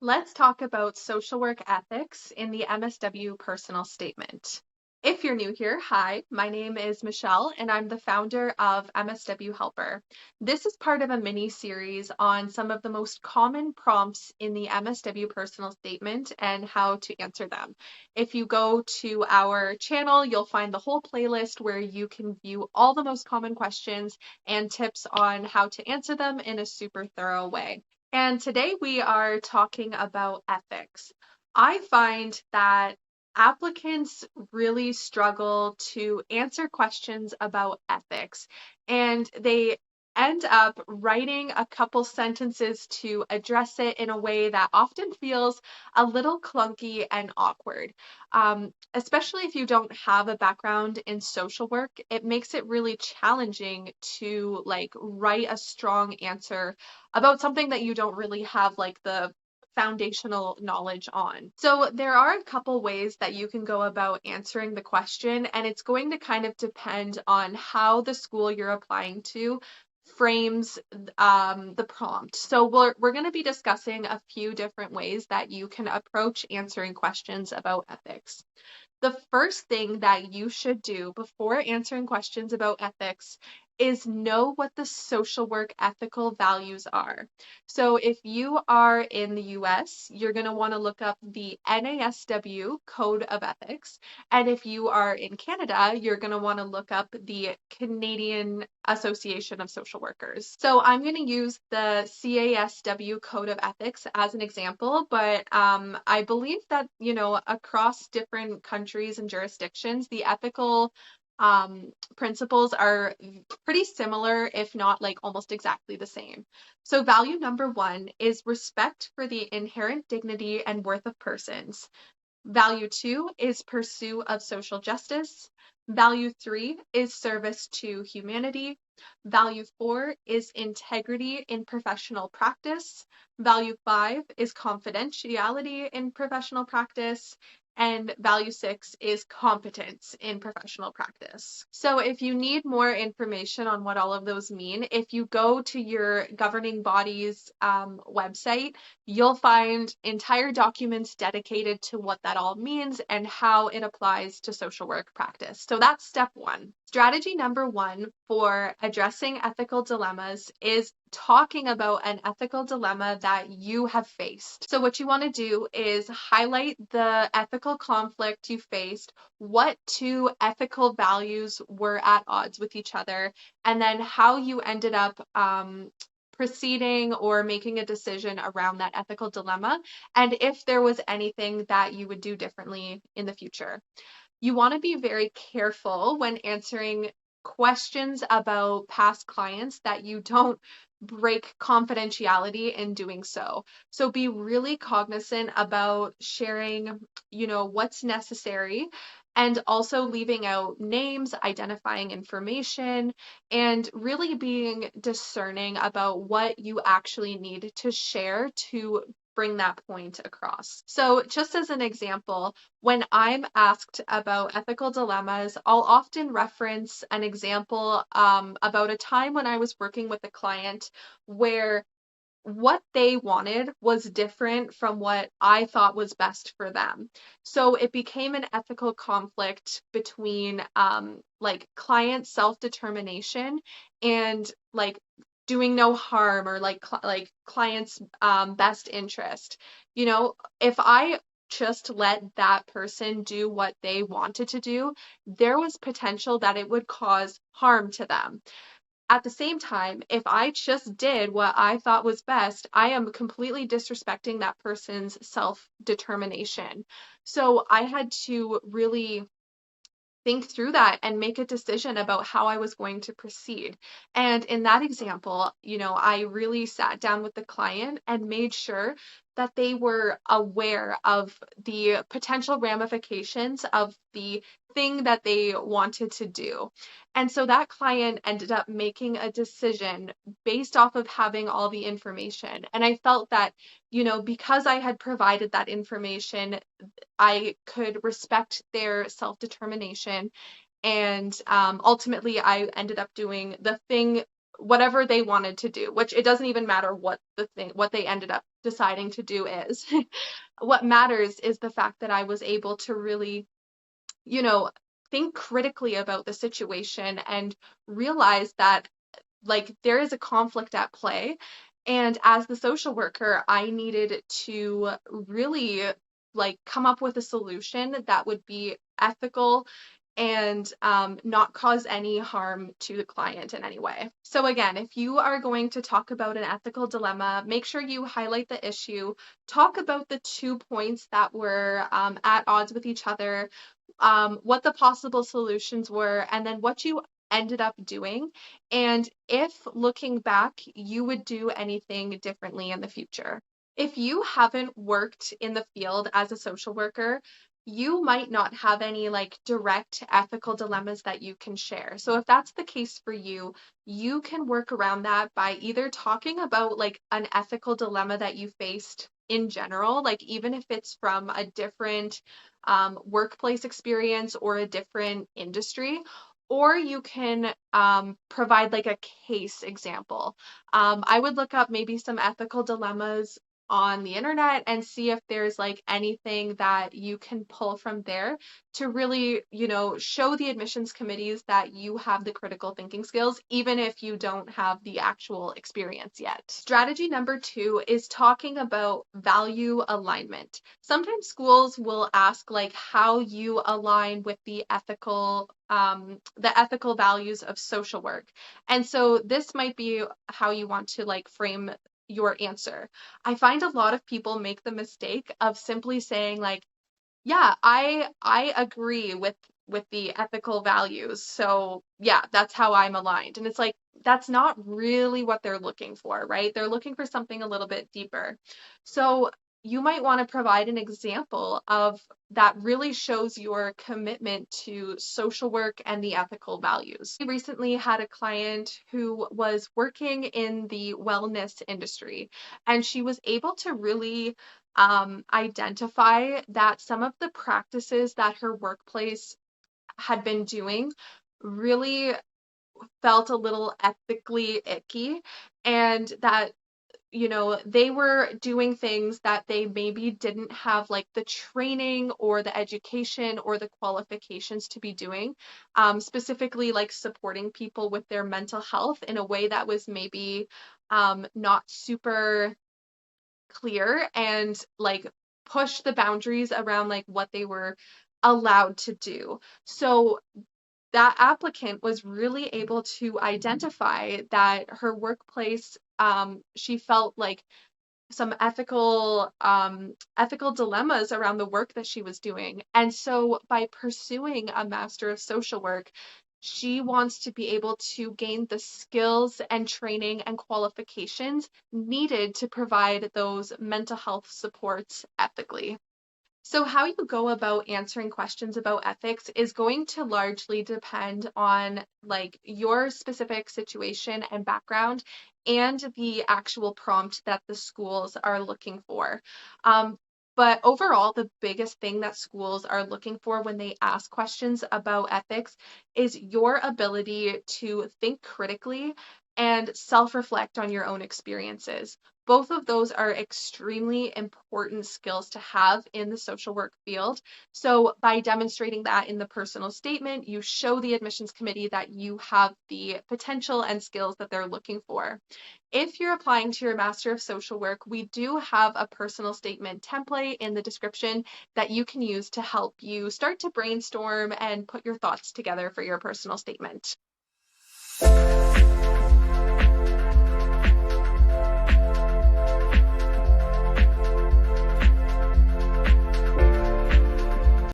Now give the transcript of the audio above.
Let's talk about social work ethics in the MSW personal statement. If you're new here, hi, my name is Michelle and I'm the founder of MSW Helper. This is part of a mini series on some of the most common prompts in the MSW personal statement and how to answer them. If you go to our channel, you'll find the whole playlist where you can view all the most common questions and tips on how to answer them in a super thorough way. And today we are talking about ethics. I find that applicants really struggle to answer questions about ethics, and they end up writing a couple sentences to address it in a way that often feels a little clunky and awkward. Especially if you don't have a background in social work, it makes it really challenging to write a strong answer about something that you don't really have the foundational knowledge on. So there are a couple ways that you can go about answering the question, and it's going to kind of depend on how the school you're applying to frames the prompt. So we're going to be discussing a few different ways that you can approach answering questions about ethics. The first thing that you should do before answering questions about ethics is know what the social work ethical values are. So if you are in the US, you're going to want to look up the NASW Code of Ethics. And if you are in Canada, you're going to want to look up the Canadian Association of Social Workers. So I'm going to use the CASW Code of Ethics as an example, but I believe that, across different countries and jurisdictions, the ethical principles are pretty similar, if not almost exactly the same. So value number one is respect for the inherent dignity and worth of persons. Value two is pursuit of social justice. Value three is service to humanity. Value four is integrity in professional practice. Value five is confidentiality in professional practice. And value six is competence in professional practice. So if you need more information on what all of those mean, if you go to your governing body's website, you'll find entire documents dedicated to what that all means and how it applies to social work practice. So that's step one. Strategy number one for addressing ethical dilemmas is talking about an ethical dilemma that you have faced. So what you want to do is highlight the ethical conflict you faced, what two ethical values were at odds with each other, and then how you ended up proceeding or making a decision around that ethical dilemma, and if there was anything that you would do differently in the future. You want to be very careful when answering questions about past clients that you don't break confidentiality in doing so. So be really cognizant about sharing, what's necessary, and also leaving out names, identifying information, and really being discerning about what you actually need to share to bring that point across. So just as an example, when I'm asked about ethical dilemmas, I'll often reference an example about a time when I was working with a client where what they wanted was different from what I thought was best for them. So it became an ethical conflict between client self-determination and doing no harm, or client's best interest. If I just let that person do what they wanted to do, there was potential that it would cause harm to them. At the same time, if I just did what I thought was best, I am completely disrespecting that person's self-determination. So I had to really think through that and make a decision about how I was going to proceed. And in that example, I really sat down with the client and made sure that they were aware of the potential ramifications of the thing that they wanted to do. And so that client ended up making a decision based off of having all the information. And I felt that, because I had provided that information, I could respect their self-determination. And ultimately, I ended up doing the thing whatever they wanted to do, which it doesn't even matter what they ended up deciding to do is. What matters is the fact that I was able to really, you know, think critically about the situation and realize that like there is a conflict at play. And as the social worker, I needed to really like come up with a solution that would be ethical and not cause any harm to the client in any way. So again, if you are going to talk about an ethical dilemma, make sure you highlight the issue, talk about the 2 points that were at odds with each other, what the possible solutions were, and then what you ended up doing, and if looking back, you would do anything differently in the future. If you haven't worked in the field as a social worker, you might not have any like direct ethical dilemmas that you can share. So if that's the case for you, you can work around that by either talking about like an ethical dilemma that you faced in general, like even if it's from a different workplace experience or a different industry, or you can provide like a case example. I would look up maybe some ethical dilemmas on the internet and see if there's like anything that you can pull from there to really, show the admissions committees that you have the critical thinking skills, even if you don't have the actual experience yet. Strategy number 2 is talking about value alignment. Sometimes schools will ask like how you align with the ethical values of social work. And so this might be how you want to like frame your answer. I find a lot of people make the mistake of simply saying like, yeah, I agree with the ethical values. So, yeah, that's how I'm aligned. And it's like that's not really what they're looking for, right? They're looking for something a little bit deeper. So, you might want to provide an example of that really shows your commitment to social work and the ethical values. We recently had a client who was working in the wellness industry, and she was able to really identify that some of the practices that her workplace had been doing really felt a little ethically icky, and that they were doing things that they maybe didn't have like the training or the education or the qualifications to be doing, specifically like supporting people with their mental health in a way that was maybe not super clear and like push the boundaries around like what they were allowed to do. So that applicant was really able to identify that her workplace, she felt like some ethical dilemmas around the work that she was doing. And so by pursuing a Master of Social Work, she wants to be able to gain the skills and training and qualifications needed to provide those mental health supports ethically. So how you go about answering questions about ethics is going to largely depend on like your specific situation and background and the actual prompt that the schools are looking for. But overall, the biggest thing that schools are looking for when they ask questions about ethics is your ability to think critically and self-reflect on your own experiences. Both of those are extremely important skills to have in the social work field. So by demonstrating that in the personal statement, you show the admissions committee that you have the potential and skills that they're looking for. If you're applying to your Master of Social Work, we do have a personal statement template in the description that you can use to help you start to brainstorm and put your thoughts together for your personal statement.